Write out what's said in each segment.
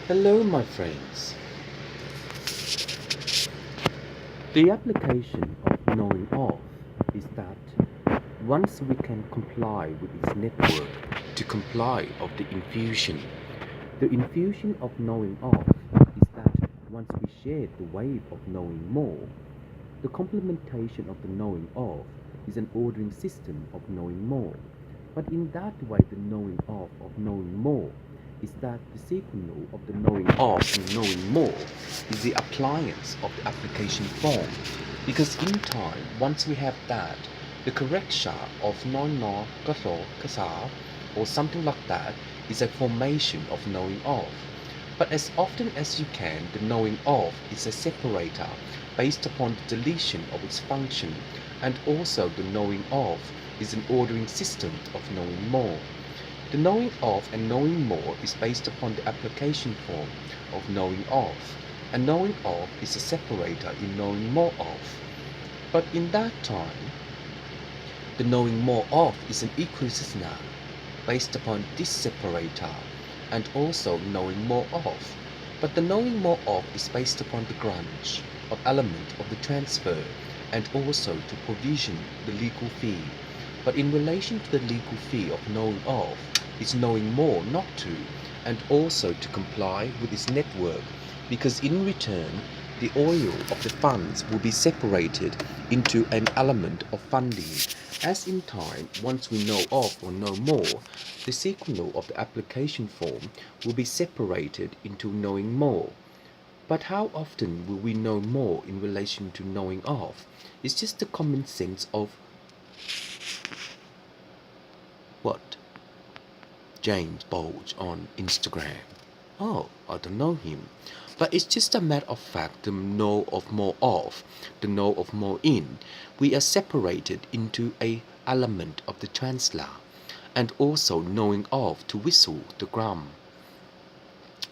Hello, my friends. The application of knowing of is that once we can comply with its network to comply of the infusion of knowing of is that once we share the wave of knowing more, the complementation of the knowing of is an ordering system of knowing more. But in that way, the knowing of knowing more is that the sequel of the knowing of and knowing more is the appliance of the application form. Because in time, once we have that, the correct sha of non no kaso kasa or something like that is a formation of knowing of. But as often as you can, the knowing of is a separator based upon the deletion of its function, and also the knowing of is an ordering system of knowing more. The knowing of and knowing more is based upon the application form of knowing of, and knowing of is a separator in knowing more of. But in that time, the knowing more of is an equisystem based upon this separator and also knowing more of. But the knowing more of is based upon the grunge of element of the transfer and also to provision the legal fee. But in relation to the legal fee of knowing of is knowing more not to and also to comply with its network, because in return the oil of the funds will be separated into an element of funding. As in time, once we know of or know more, the sequel of the application form will be separated into knowing more. But how often will we know more in relation to knowing of? It's just the common sense of what? James Bulge on Instagram. Oh, I don't know him. But it's just a matter of fact, the know of more of, the know of more in. We are separated into a element of the transla, and also knowing of to whistle the drum.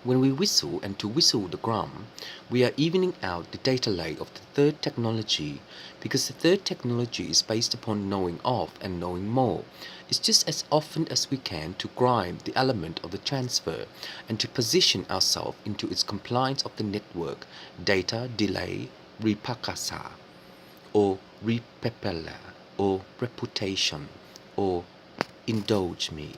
When we whistle and to whistle the drum, we are evening out the data layer of the third technology, because the third technology is based upon knowing of and knowing more. It's just as often as we can to grime the element of the transfer and to position ourselves into its compliance of the network, data delay, repakasa, or repepeller, or reputation, or indulge me.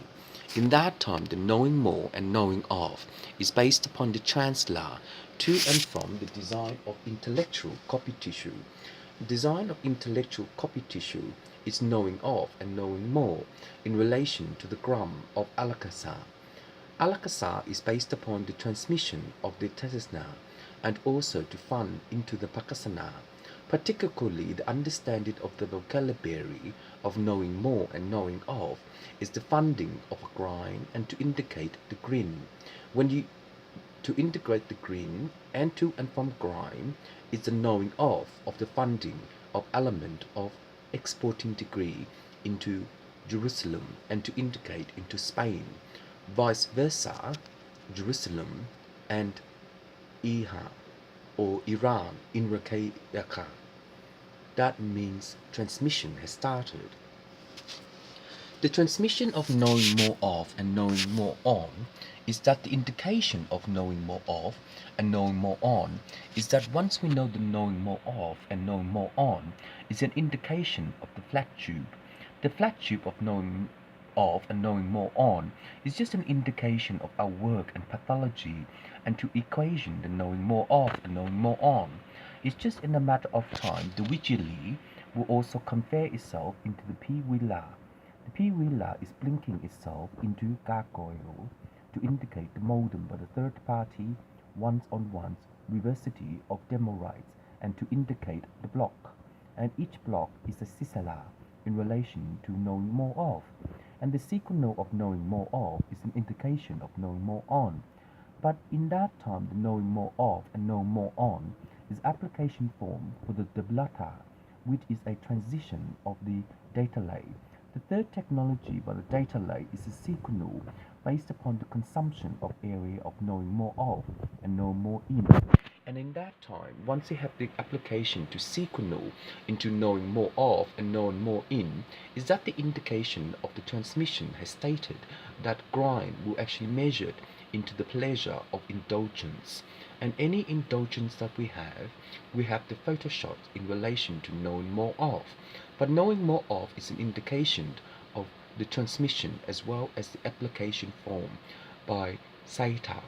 In that time, the knowing more and knowing of is based upon the transla to and from the design of intellectual copy tissue. The design of intellectual copy tissue is knowing of and knowing more in relation to the gram of alakasa. Alakasa is based upon the transmission of the tesasna and also to fund into the pakasana, particularly the understanding of the vocabulary of knowing more and knowing of is the funding of a grind and to indicate the grin. When you to integrate the grin and from grind is the knowing of the funding of element of exporting degree into Jerusalem and to indicate into Spain, vice versa, Jerusalem and Iha or Iran in Rakayaka. That means transmission has started. The transmission of knowing more of and knowing more on is that the indication of knowing more of and knowing more on is that once we know the knowing more of and knowing more on is an indication of the flat tube. The flat tube of knowing of and knowing more on is just an indication of our work and pathology, and to equation the knowing more of and knowing more on. It's just in a matter of time the vigili will also convey itself into the P-wheeler. The P-wheeler is blinking itself into gargoyle to indicate the modem by the third party once-on-ones reversity of demo rights and to indicate the block. And each block is a scissor in relation to knowing more of. And the sequel of knowing more of is an indication of knowing more on. But in that time, the knowing more of and knowing more on is application form for the deblata, which is a transition of the data layer. The third technology by the data layer is a sequel based upon the consumption of area of knowing more of and know more in. And in that time, once you have the application to sequel into knowing more of and knowing more in, is that the indication of the transmission has stated that grind will actually measured into the pleasure of indulgence. And any indulgence that we have the Photoshop in relation to knowing more of. But knowing more of is an indication of the transmission as well as the application form by Saita.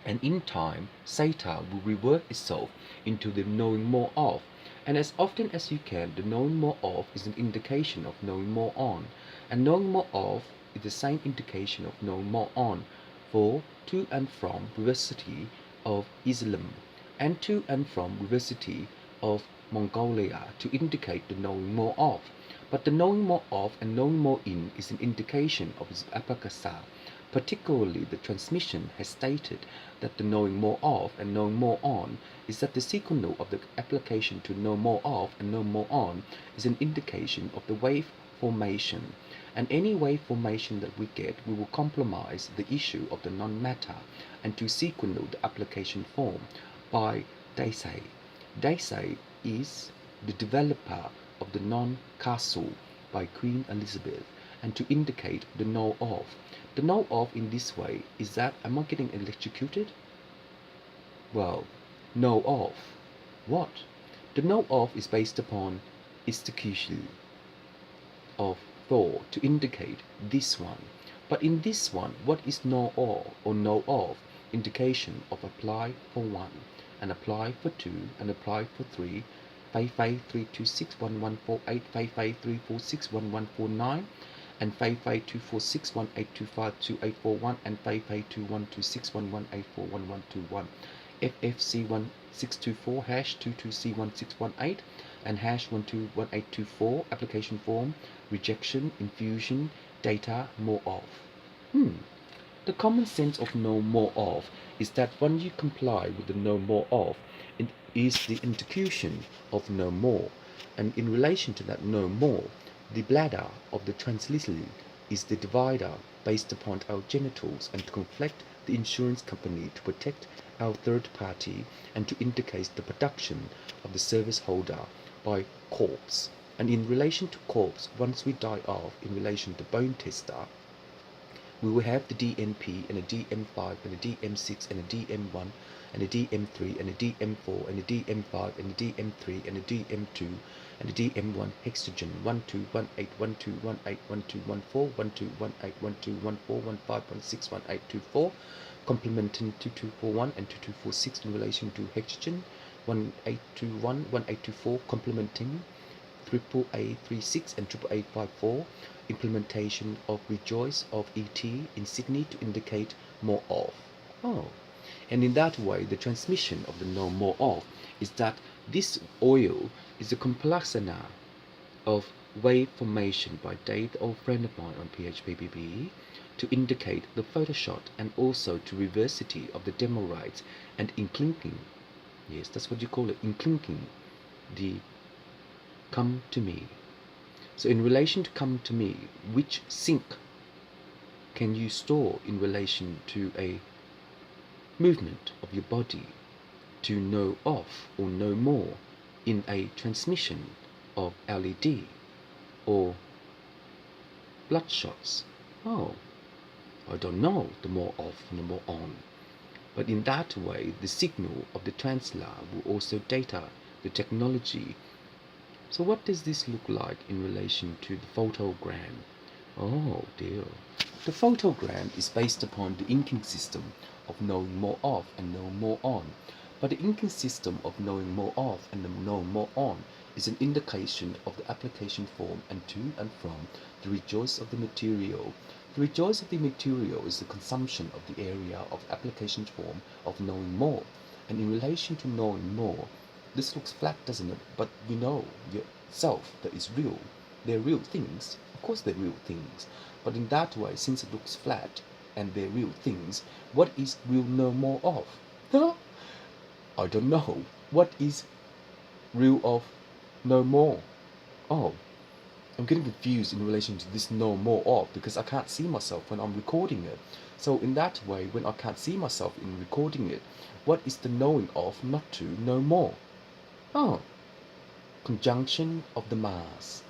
And in time, Saita will revert itself into the knowing more of. And as often as you can, the knowing more of is an indication of knowing more on. And knowing more of is the same indication of knowing more on for to and from University of Islam and to and from University of Mongolia to indicate the knowing more of. But the knowing more of and knowing more in is an indication of its apakasa. Particularly, the transmission has stated that the knowing more of and knowing more on is that the sequence of the application to know more of and know more on is an indication of the wave formation. And any wave formation that we get, we will compromise the issue of the non-matter and to sequence the application form by Daisei. Daisei is the developer of the non-castle by Queen Elizabeth and to indicate the know of. The know of in this way is that, am I getting electrocuted? Well, know of. What? The know of is based upon execution of thought to indicate this one. But in this one, what is know of or know of? Indication of apply for 1 and apply for 2 and apply for 3. 5532611485, 5534611449, and 552461825281, and 55212611841121. FFC1624 hash 22C1618 and hash 121824 application form rejection infusion data more of. The common sense of know more of is that when you comply with the know more of, it is the execution of know more, and in relation to that know more, the bladder of the translucent is the divider based upon our genitals and to conflict the insurance company to protect our third party and to indicate the production of the service holder by corpse. And in relation to corpse, once we die off in relation to bone tester, we will have the DNP and a DM5 and a DM6 and a DM1 and a DM3 and a DM4 and a DM5 and a DM3 and a DM2 and a DM1 hexagon 121812181214 complementing 2241 and 2246 in relation to hexagon 1821 1824 complementing triple A36 and triple A54 implementation of rejoice of ET in Sydney to indicate more of. And in that way, the transmission of the know more of is that this oil is a complexina of wave formation by Dave, the old friend of mine on PHPBB, to indicate the Photoshop and also to reversity of the demo rights and inclinking. Yes, that's what you call it, inclinking the come to me. So in relation to come to me, which sync can you store in relation to a movement of your body to know of or know more in a transmission of LED or bloodshots? I don't know the more off and the more on. But in that way, the signal of the translator will also data the technology. So what does this look like in relation to the photogram? Oh dear. The photogram is based upon the inking system of knowing more of and know more on. But the inking system of knowing more of and know more on is an indication of the application form and to and from the rejoice of the material. The rejoice of the material is the consumption of the area of the application form of knowing more. And in relation to knowing more, this looks flat, doesn't it? But you know yourself that it's real. They're real things. Of course they're real things. But in that way, since it looks flat and they're real things, what is real know more of? Huh? I don't know. What is real of know more? Oh, I'm getting confused in relation to this know more of because I can't see myself when I'm recording it. So in that way, when I can't see myself in recording it, what is the knowing of not to know more? Conjunction of the mass.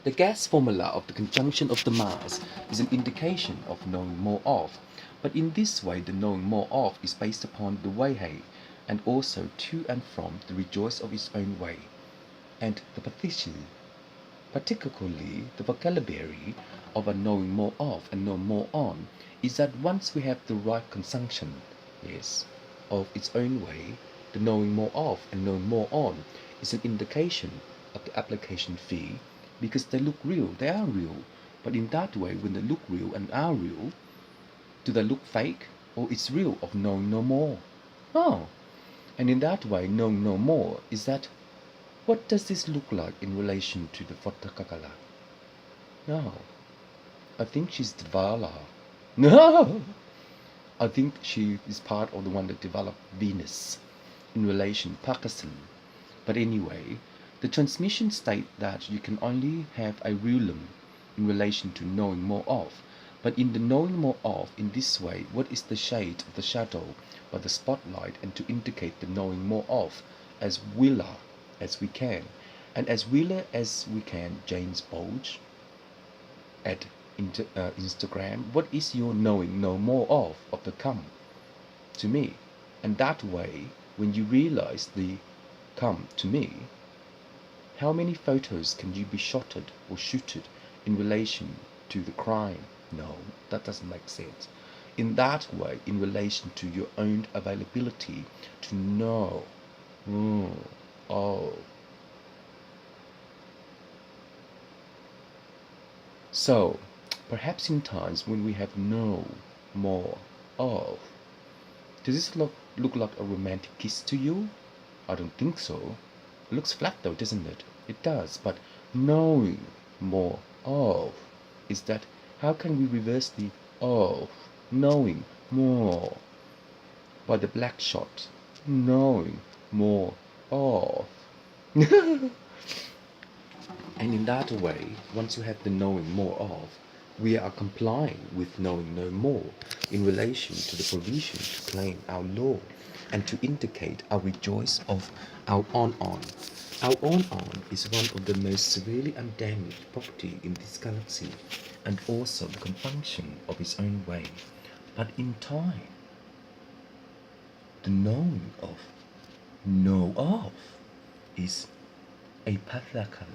The gas formula of the conjunction of the mass is an indication of knowing more of, but in this way the knowing more of is based upon the way and also to and from the rejoice of its own way, and the particularly the vocabulary of a knowing more of and know more on, is that once we have the right conjunction, yes, of its own way, the knowing more of and know more on is an indication of the application fee because they look real, they are real. But in that way, when they look real and are real, do they look fake or it's real of knowing no more? Oh, and in that way, knowing no more is that what does this look like in relation to the Vatakakala? No, I think she's the Vala. No, I think she is part of the one that developed Venus in relation Pakistan. But anyway, the transmission state that you can only have a realm in relation to knowing more of. But in the knowing more of, in this way, what is the shade of the shadow by the spotlight and to indicate the knowing more of as wheeler as we can. And as wheeler as we can, James Bulge at Instagram, what is your knowing no more of the come to me? And that way, when you realize the come to me, how many photos can you be shotted or shooted in relation to the crime? No, that doesn't make sense. In that way, in relation to your own availability to know, oh. So, perhaps in times when we have no more of, does this look like a romantic kiss to you? I don't think so. It looks flat though, doesn't it? It does, but knowing more of is that how can we reverse the of? Knowing more by the black shot. Knowing more of. And in that way, once you have the knowing more of, we are complying with knowing no more in relation to the provision to claim our law and to indicate our rejoice of our on. Our on is one of the most severely undamaged property in this galaxy and also the confunction of its own way. But in time, the knowing of know of is a pathakal